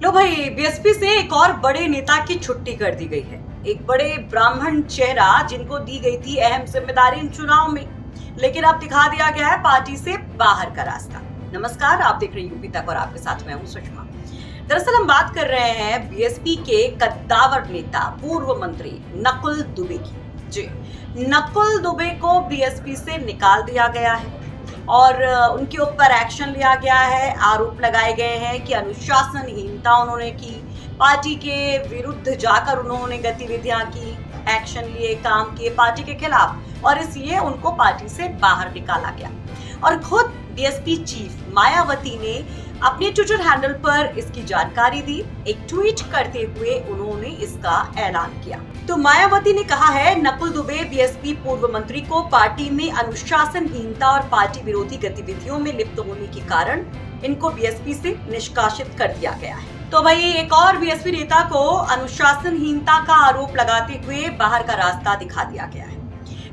लो भाई, बीएसपी से एक और बड़े नेता की छुट्टी कर दी गई है। एक बड़े ब्राह्मण चेहरा जिनको दी गई थी अहम जिम्मेदारी इन चुनाव में, लेकिन अब दिखा दिया गया है पार्टी से बाहर का रास्ता। नमस्कार, आप देख रहे हैं यूपी तक और आपके साथ मैं हूं सुषमा। दरअसल हम बात कर रहे हैं बीएसपी के कद्दावर नेता पूर्व मंत्री नकुल दुबे की। जी, नकुल दुबे को बीएसपी से निकाल दिया गया है और उनके ऊपर एक्शन लिया गया है। आरोप लगाए गए हैं कि अनुशासनहीनता उन्होंने की, पार्टी के विरुद्ध जाकर उन्होंने गतिविधियां की, एक्शन लिए, काम किए पार्टी के खिलाफ, और इसलिए उनको पार्टी से बाहर निकाला गया। और खुद बीएसपी चीफ मायावती ने अपने ट्विटर हैंडल पर इसकी जानकारी दी। एक ट्वीट करते हुए उन्होंने इसका ऐलान किया। तो मायावती ने कहा है, नकुल दुबे बीएसपी पूर्व मंत्री को पार्टी में अनुशासनहीनता और पार्टी विरोधी गतिविधियों में लिप्त होने के कारण इनको बीएसपी से निष्कासित कर दिया गया है। तो भाई, एक और बीएसपी नेता को अनुशासनहीनता का आरोप लगाते हुए बाहर का रास्ता दिखा दिया गया है।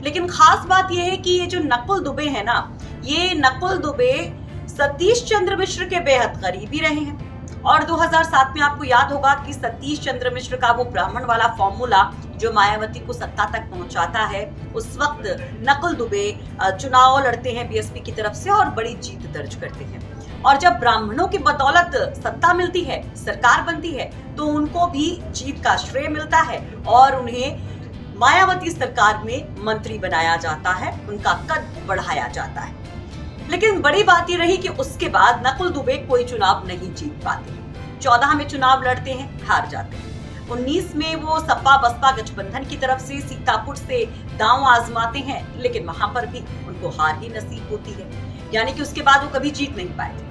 लेकिन खास बात यह है कि ये जो नकुल दुबे है ना, ये नकुल दुबे सतीश चंद्र मिश्र के बेहद करीबी रहे हैं। और 2007 में आपको याद होगा कि सतीश चंद्र मिश्र का वो ब्राह्मण वाला फॉर्मूला जो मायावती को सत्ता तक पहुंचाता है, उस वक्त नकुल दुबे चुनाव लड़ते हैं बीएसपी की तरफ से और बड़ी जीत दर्ज करते हैं। और जब ब्राह्मणों की बदौलत सत्ता मिलती है, सरकार बनती है, तो उनको भी जीत का श्रेय मिलता है और उन्हें मायावती सरकार में मंत्री बनाया जाता है, उनका कद बढ़ाया जाता है। लेकिन बड़ी बात ये रही कि उसके बाद नकुल दुबे कोई चुनाव नहीं जीत पाते। 14 में चुनाव लड़ते हैं, हार जाते हैं। 19 में वो सपा बसपा गठबंधन की तरफ से सीतापुर से दांव आजमाते हैं, लेकिन वहां पर भी उनको हार ही नसीब होती है, यानी कि उसके बाद वो कभी जीत नहीं पाए थे।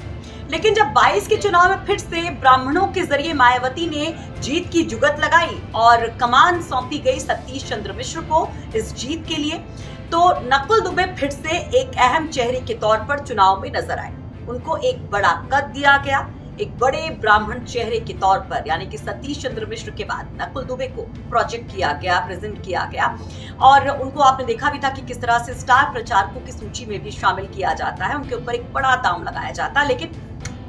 लेकिन जब 22 के चुनाव में फिर से ब्राह्मणों के जरिए मायावती ने जीत की जुगत लगाई और कमान सौंपी गई सतीश चंद्र मिश्र को इस जीत के लिए, तो नकुल दुबे फिर से एक अहम चेहरे के तौर पर चुनाव में नजर आए। उनको एक बड़ा कद दिया गया, एक बड़े ब्राह्मण चेहरे के तौर पर, यानी कि सतीश चंद्र मिश्र के बाद नकुल दुबे को प्रोजेक्ट किया गया, प्रेजेंट किया गया। और उनको आपने देखा भी था कि किस तरह से स्टार प्रचारकों की सूची में भी शामिल किया जाता है, उनके ऊपर एक बड़ा दांव लगाया जाता है, लेकिन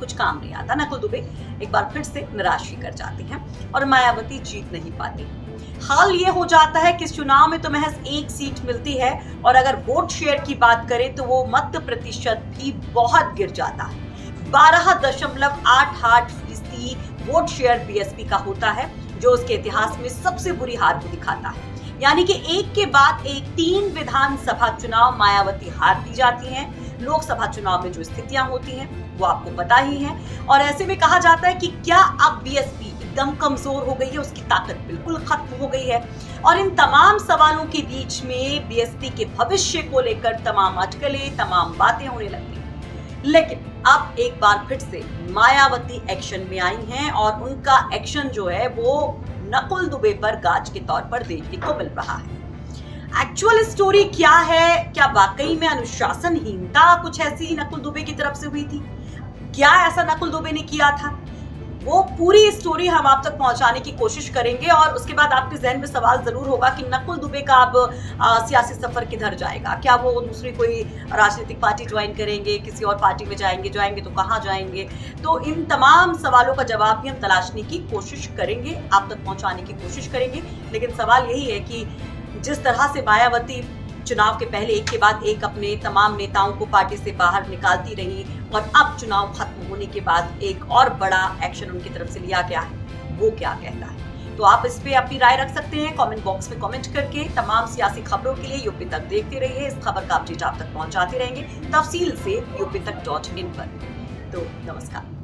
कुछ काम नहीं आता। नकुल दुबे एक बार फिर से निराश ही कर जाते हैं और मायावती जीत नहीं पाती। हाल ये हो जाता है कि इस चुनाव में तो महज एक सीट मिलती है और अगर वोट शेयर की बात करें तो वो मत प्रतिशत भी बहुत गिर जाता है। 12.88% वोट शेयर बीएसपी का होता है, जो उसके इतिहास में सबसे बुरी हार को दिखाता है। यानी कि एक के बाद एक 3 विधानसभा चुनाव मायावती हारती जाती हैं। लोकसभा चुनाव में जो स्थितियां होती हैं वो आपको पता ही है। और ऐसे में कहा जाता है कि क्या अब बीएसपी एकदम कमजोर हो गई है, उसकी ताकत बिल्कुल खत्म हो गई है। और इन तमाम सवालों के बीच में बीएसपी के भविष्य को लेकर तमाम अटकलें, तमाम बातें होने लगती हैं। लेकिन अब एक बार फिर से मायावती एक्शन में आई हैं और उनका एक्शन जो है वो नकुल दुबे पर गाज के तौर पर देखने को मिल रहा है। एक्चुअल स्टोरी क्या है? क्या वाकई में अनुशासनहीनता कुछ ऐसी नकुल दुबे की तरफ से हुई थी? क्या ऐसा नकुल दुबे ने किया था? वो पूरी स्टोरी हम आप तक पहुंचाने की कोशिश करेंगे। और उसके बाद आपके जहन में सवाल जरूर होगा कि नकुल दुबे का अब सियासी सफर किधर जाएगा? क्या वो दूसरी कोई राजनीतिक पार्टी ज्वाइन करेंगे, किसी और पार्टी में जाएंगे तो कहाँ जाएंगे? तो इन तमाम सवालों का जवाब भी हम तलाशने की कोशिश करेंगे, आप तक पहुंचाने की कोशिश करेंगे। लेकिन सवाल यही है कि जिस तरह से मायावती चुनाव के पहले एक के बाद एक अपने तमाम नेताओं को पार्टी से बाहर निकालती रही और अब चुनाव खत्म होने के बाद एक और बड़ा एक्शन उनकी तरफ से लिया गया है, वो क्या कहता है? तो आप इस पे अपनी राय रख सकते हैं कमेंट बॉक्स में कमेंट करके। तमाम सियासी खबरों के लिए यूपी तक देखते रहिए, इस खबर का अपडेट आप तक पहुंचाते रहेंगे तफसील से यूपी तक.in पर। तो नमस्कार।